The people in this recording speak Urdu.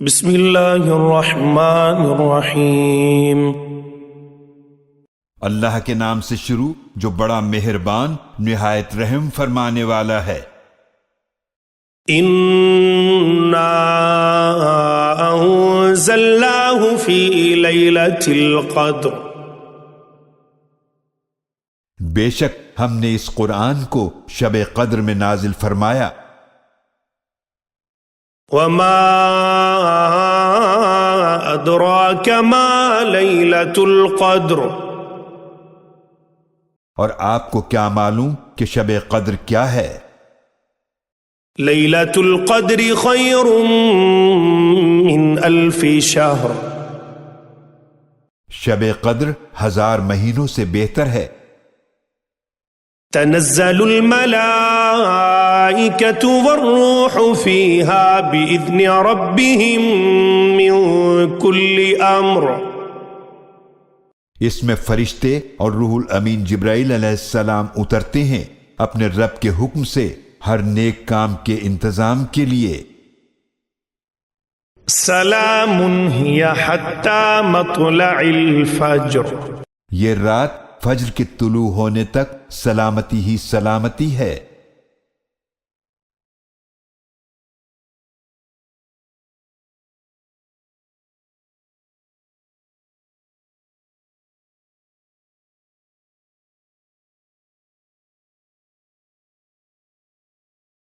بسم اللہ الرحمن الرحیم۔ اللہ کے نام سے شروع جو بڑا مہربان نہایت رحم فرمانے والا ہے۔ انا انزلناہ فی لیلۃ القدر، بے شک ہم نے اس قرآن کو شب قدر میں نازل فرمایا۔ وما ادراک ما لیلۃ القدر، اور آپ کو کیا معلوم کہ شب قدر کیا ہے؟ لیلۃ القدر خیر من الف شہر، شب قدر 1000 مہینوں سے بہتر ہے۔ تنزل الملائکۃ والروح فیہا بإذن ربہم من کل امر، اس میں فرشتے اور روح الامین جبرائیل علیہ السلام اترتے ہیں اپنے رب کے حکم سے ہر نیک کام کے انتظام کے لیے۔ سلام ہی حتی مطلع الفجر، یہ رات فجر کے طلوع ہونے تک سلامتی ہی سلامتی ہے۔